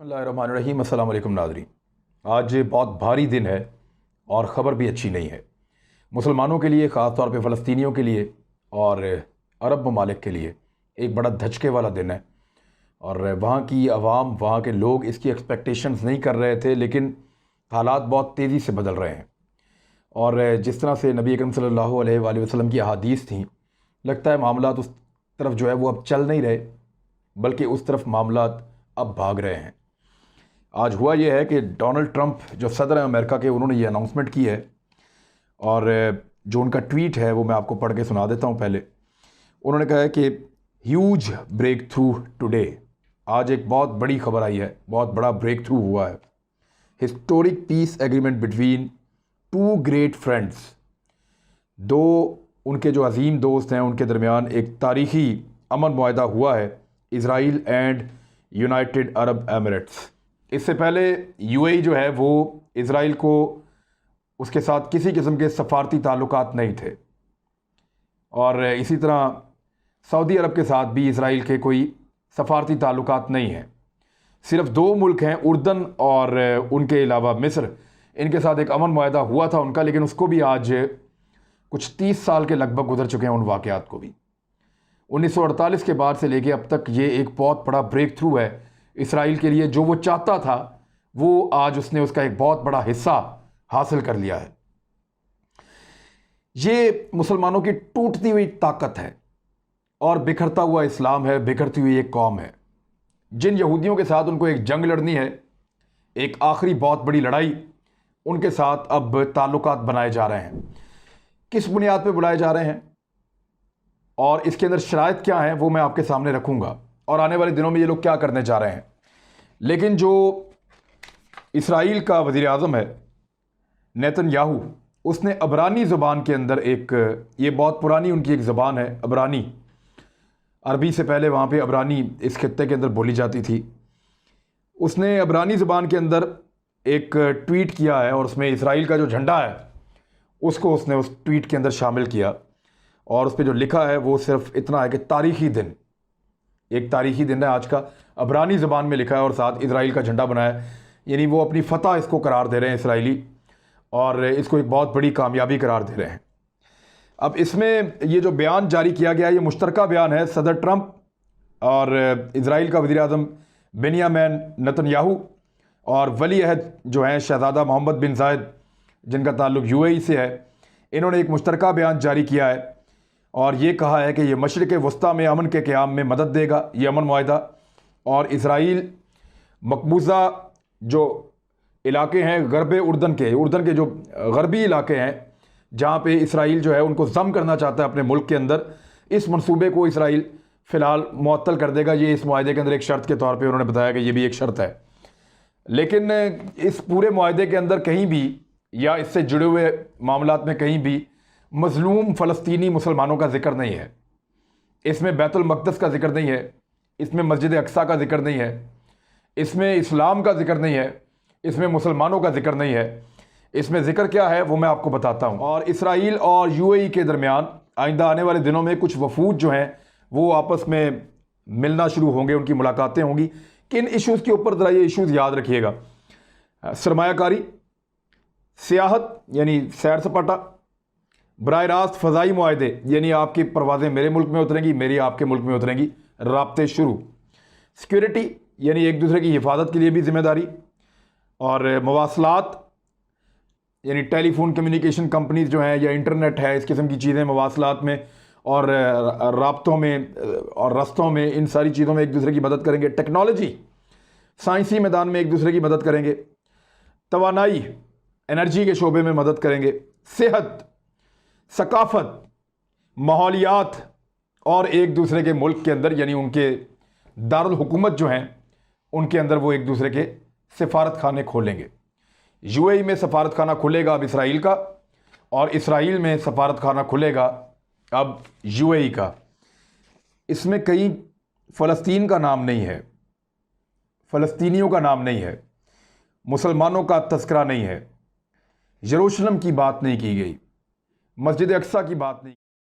اللہ الرحمن الرحیم۔ السلام علیکم ناظرین، آج بہت بھاری دن ہے اور خبر بھی اچھی نہیں ہے مسلمانوں کے لیے، خاص طور پہ فلسطینیوں کے لیے اور عرب ممالک کے لیے ایک بڑا دھچکے والا دن ہے۔ اور وہاں کی عوام، وہاں کے لوگ اس کی ایکسپیکٹیشنز نہیں کر رہے تھے، لیکن حالات بہت تیزی سے بدل رہے ہیں۔ اور جس طرح سے نبی اکرم صلی اللہ علیہ وآلہ وسلم کی احادیث تھیں، لگتا ہے معاملات اس طرف جو ہے وہ اب چل نہیں رہے، بلکہ اس طرف معاملات اب بھاگ رہے ہیں۔ آج ہوا یہ ہے کہ ڈونلڈ ٹرمپ جو صدر ہیں امریکہ کے، انہوں نے یہ اناؤنسمنٹ کی ہے، اور جو ان کا ٹویٹ ہے وہ میں آپ کو پڑھ کے سنا دیتا ہوں۔ پہلے انہوں نے کہا ہے کہ ہیوج بریک تھرو ٹوڈے، آج ایک بہت بڑی خبر آئی ہے، بہت بڑا بریک تھرو ہوا ہے۔ Historic peace agreement between two great friends, دو ان کے جو عظیم دوست ہیں ان کے درمیان ایک تاریخی امن معاہدہ ہوا ہے، Israel and United Arab Emirates. اس سے پہلے یو اے ای جو ہے وہ اسرائیل کو، اس کے ساتھ کسی قسم کے سفارتی تعلقات نہیں تھے، اور اسی طرح سعودی عرب کے ساتھ بھی اسرائیل کے کوئی سفارتی تعلقات نہیں ہیں۔ صرف دو ملک ہیں، اردن اور ان کے علاوہ مصر، ان کے ساتھ ایک امن معاہدہ ہوا تھا ان کا، لیکن اس کو بھی آج کچھ 30 سال کے لگ بھگ گزر چکے ہیں ان واقعات کو بھی۔ 1948 کے بعد سے لے کے اب تک یہ ایک بہت بڑا بریک تھرو ہے اسرائیل کے لیے۔ جو وہ چاہتا تھا وہ آج اس نے اس کا ایک بہت بڑا حصہ حاصل کر لیا ہے۔ یہ مسلمانوں کی ٹوٹتی ہوئی طاقت ہے اور بکھرتا ہوا اسلام ہے، بکھرتی ہوئی ایک قوم ہے۔ جن یہودیوں کے ساتھ ان کو ایک جنگ لڑنی ہے، ایک آخری بہت بڑی لڑائی، ان کے ساتھ اب تعلقات بنائے جا رہے ہیں۔ کس بنیاد پہ بلائے جا رہے ہیں اور اس کے اندر شرائط کیا ہیں وہ میں آپ کے سامنے رکھوں گا، اور آنے والے دنوں میں یہ لوگ کیا کرنے جا رہے ہیں۔ لیکن جو اسرائیل کا وزیر اعظم ہے نیتن یاہو، اس نے عبرانی زبان کے اندر یہ بہت پرانی ان کی ایک زبان ہے عبرانی، عربی سے پہلے وہاں پہ عبرانی اس خطے کے اندر بولی جاتی تھی۔ اس نے عبرانی زبان کے اندر ایک ٹویٹ کیا ہے، اور اس میں اسرائیل کا جو جھنڈا ہے اس کو اس نے اس ٹویٹ کے اندر شامل کیا، اور اس پہ جو لکھا ہے وہ صرف اتنا ہے کہ تاریخی دن، ایک تاریخی دن ہے آج کا، عبرانی زبان میں لکھا ہے، اور ساتھ اسرائیل کا جھنڈا بنایا ہے۔ یعنی وہ اپنی فتح اس کو قرار دے رہے ہیں اسرائیلی، اور اس کو ایک بہت بڑی کامیابی قرار دے رہے ہیں۔ اب اس میں یہ جو بیان جاری کیا گیا ہے، یہ مشترکہ بیان ہے صدر ٹرمپ اور اسرائیل کا وزیر اعظم بنیامین نتن یاہو، اور ولی عہد جو ہیں شہزادہ محمد بن زائد، جن کا تعلق یو اے ای سے ہے، انہوں نے ایک مشترکہ بیان جاری کیا ہے، اور یہ کہا ہے کہ یہ مشرق وسطیٰ میں امن کے قیام میں مدد دے گا یہ امن معاہدہ، اور اسرائیل مقبوضہ جو علاقے ہیں غرب اردن کے جو غربی علاقے ہیں جہاں پہ اسرائیل جو ہے ان کو ضم کرنا چاہتا ہے اپنے ملک کے اندر، اس منصوبے کو اسرائیل فی الحال معطل کر دے گا۔ یہ اس معاہدے کے اندر ایک شرط کے طور پہ انہوں نے بتایا کہ یہ بھی ایک شرط ہے، لیکن اس پورے معاہدے کے اندر کہیں بھی یا اس سے جڑے ہوئے معاملات میں کہیں بھی مظلوم فلسطینی مسلمانوں کا ذکر نہیں ہے۔ اس میں بیت المقدس کا ذکر نہیں ہے، اس میں مسجد اقصیٰ کا ذکر نہیں ہے، اس میں اسلام کا ذکر نہیں ہے، اس میں مسلمانوں کا ذکر نہیں ہے۔ اس میں ذکر کیا ہے وہ میں آپ کو بتاتا ہوں۔ اور اسرائیل اور یو اے ای کے درمیان آئندہ آنے والے دنوں میں کچھ وفود جو ہیں وہ آپس میں ملنا شروع ہوں گے، ان کی ملاقاتیں ہوں گی۔ کن ایشوز کے اوپر ذرا یہ ایشوز یاد رکھیے گا؟ سرمایہ کاری، سیاحت یعنی سیر سپاٹا، براہ راست فضائی معاہدے یعنی آپ کی پروازیں میرے ملک میں اتریں گی، میری آپ کے ملک میں اتریں گی، رابطے شروع، سیکیورٹی یعنی ایک دوسرے کی حفاظت کے لیے بھی ذمہ داری، اور مواصلات یعنی ٹیلی فون کمیونیکیشن کمپنیز جو ہیں یا انٹرنیٹ ہے، اس قسم کی چیزیں مواصلات میں اور رابطوں میں اور رستوں میں، ان ساری چیزوں میں ایک دوسرے کی مدد کریں گے۔ ٹیکنالوجی، سائنسی میدان میں ایک دوسرے کی مدد کریں گے۔ توانائی، انرجی کے شعبے میں مدد کریں گے۔ صحت، ثقافت، ماحولیات، اور ایک دوسرے کے ملک کے اندر یعنی ان کے دارالحکومت جو ہیں ان کے اندر وہ ایک دوسرے کے سفارت خانے کھولیں گے۔ یو اے ای میں سفارت خانہ کھلے گا اب اسرائیل کا، اور اسرائیل میں سفارت خانہ کھلے گا اب یو اے ای کا۔ اس میں کہیں فلسطین کا نام نہیں ہے، فلسطینیوں کا نام نہیں ہے، مسلمانوں کا تذکرہ نہیں ہے، یروشلم کی بات نہیں کی گئی، مسجد اقصیٰ کی بات نہیں